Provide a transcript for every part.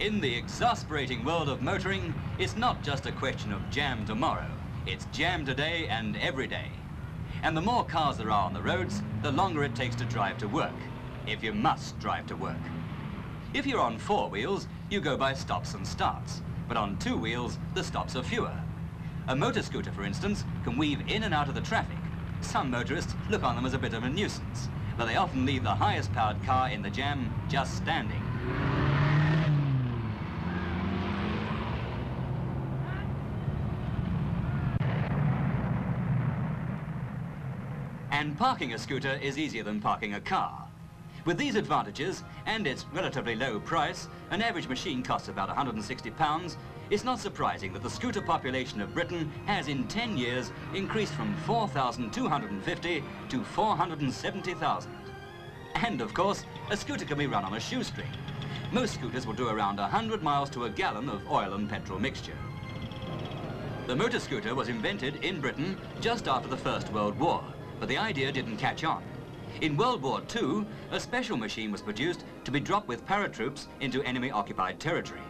In the exasperating world of motoring, it's not just a question of jam tomorrow. It's jam today and every day. And the more cars there are on the roads, the longer it takes to drive to work, if you must drive to work. If you're on 4 wheels, you go by stops and starts, but on 2 wheels, the stops are fewer. A motor scooter, for instance, can weave in and out of the traffic. Some motorists look on them as a bit of a nuisance, but they often leave the highest powered car in the jam just standing. And parking a scooter is easier than parking a car. With these advantages and its relatively low price, an average machine costs about £160, it's not surprising that the scooter population of Britain has in 10 years increased from 4,250 to 470,000. And of course, a scooter can be run on a shoestring. Most scooters will do around 100 miles to a gallon of oil and petrol mixture. The motor scooter was invented in Britain just after the First World War, but the idea didn't catch on. In World War II, a special machine was produced to be dropped with paratroops into enemy-occupied territory.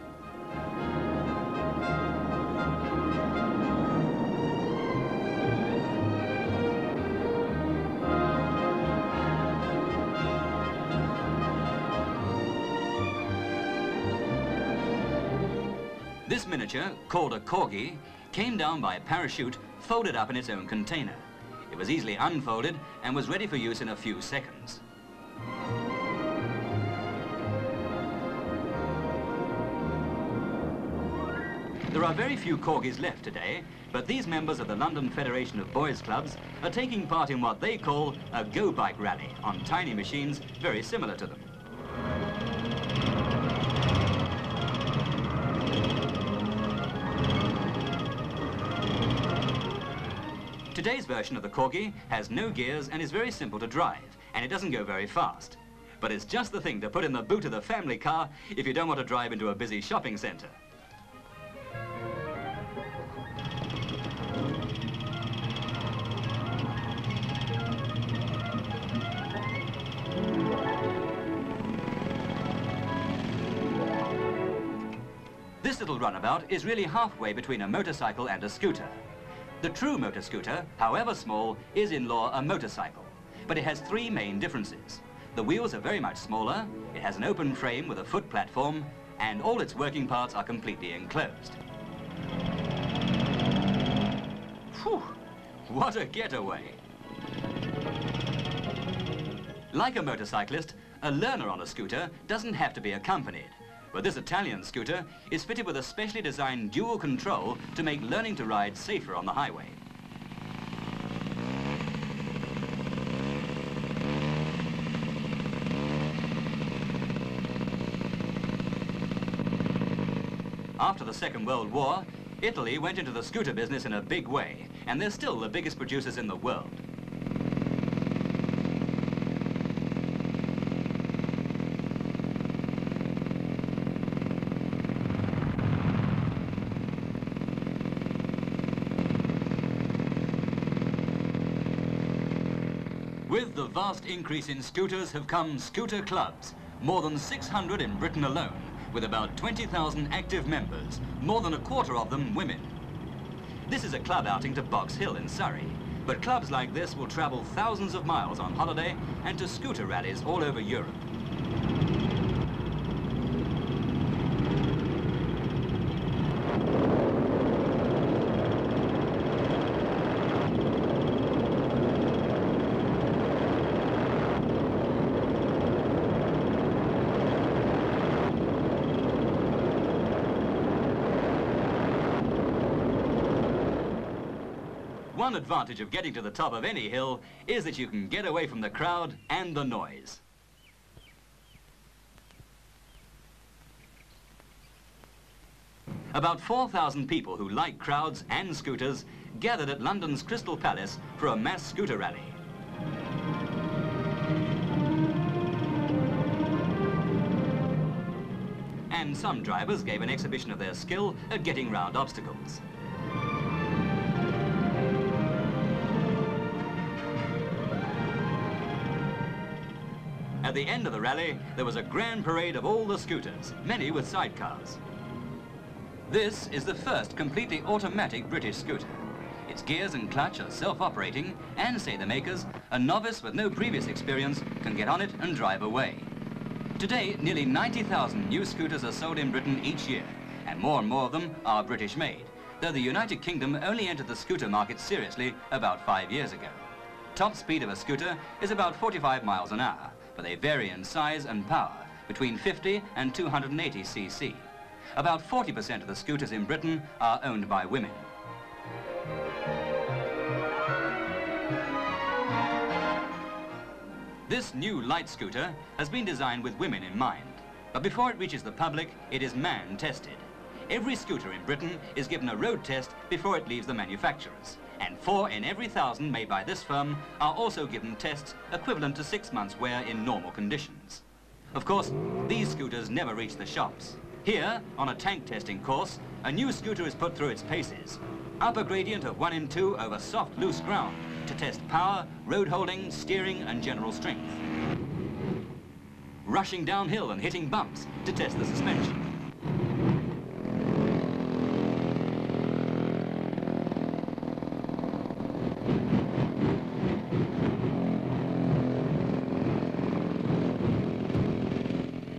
This miniature, called a corgi, came down by parachute, folded up in its own container. It was easily unfolded and was ready for use in a few seconds. There are very few corgis left today, but these members of the London Federation of Boys Clubs are taking part in what they call a go-bike rally on tiny machines very similar to them. Today's version of the corgi has no gears and is very simple to drive, and it doesn't go very fast. But it's just the thing to put in the boot of the family car if you don't want to drive into a busy shopping centre. This little runabout is really halfway between a motorcycle and a scooter. The true motor scooter, however small, is in law a motorcycle, but it has 3 main differences. The wheels are very much smaller, it has an open frame with a foot platform, and all its working parts are completely enclosed. Phew, what a getaway! Like a motorcyclist, a learner on a scooter doesn't have to be accompanied. But this Italian scooter is fitted with a specially designed dual control to make learning to ride safer on the highway. After the Second World War, Italy went into the scooter business in a big way, and they're still the biggest producers in the world. With the vast increase in scooters have come scooter clubs, more than 600 in Britain alone, with about 20,000 active members, more than a quarter of them women. This is a club outing to Box Hill in Surrey, but clubs like this will travel thousands of miles on holiday and to scooter rallies all over Europe. One advantage of getting to the top of any hill is that you can get away from the crowd and the noise. About 4,000 people who like crowds and scooters gathered at London's Crystal Palace for a mass scooter rally. And some drivers gave an exhibition of their skill at getting round obstacles. At the end of the rally, there was a grand parade of all the scooters, many with sidecars. This is the first completely automatic British scooter. Its gears and clutch are self-operating, and, say the makers, a novice with no previous experience can get on it and drive away. Today, nearly 90,000 new scooters are sold in Britain each year, and more of them are British-made, though the United Kingdom only entered the scooter market seriously about 5 years ago. Top speed of a scooter is about 45 miles an hour, but they vary in size and power, between 50 and 280 cc. About 40% of the scooters in Britain are owned by women. This new light scooter has been designed with women in mind, but before it reaches the public, it is man-tested. Every scooter in Britain is given a road test before it leaves the manufacturers, and 4 in every 1,000 made by this firm are also given tests equivalent to 6 months' wear in normal conditions. Of course, these scooters never reach the shops. Here, on a tank testing course, a new scooter is put through its paces. Upper gradient of 1 in 2 over soft, loose ground to test power, road holding, steering and general strength. Rushing downhill and hitting bumps to test the suspension.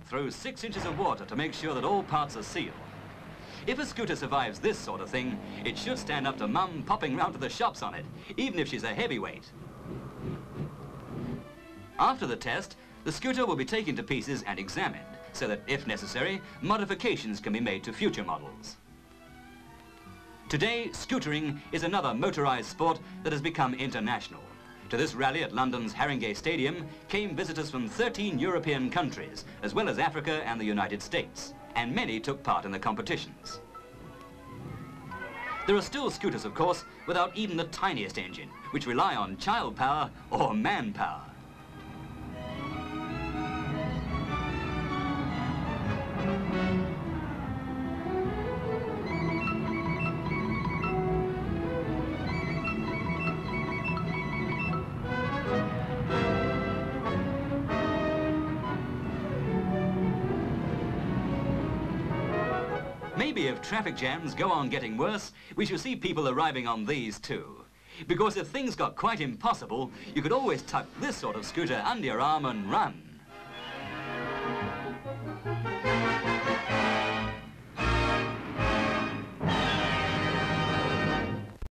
Throw 6 inches of water to make sure that all parts are sealed. If a scooter survives this sort of thing, it should stand up to Mum popping round to the shops on it, even if she's a heavyweight. After the test, the scooter will be taken to pieces and examined, so that, if necessary, modifications can be made to future models. Today, scootering is another motorized sport that has become international. To this rally at London's Haringey Stadium came visitors from 13 European countries, as well as Africa and the United States, and many took part in the competitions. There are still scooters, of course, without even the tiniest engine, which rely on child power or manpower. Maybe if traffic jams go on getting worse, we shall see people arriving on these too. Because if things got quite impossible, you could always tuck this sort of scooter under your arm and run.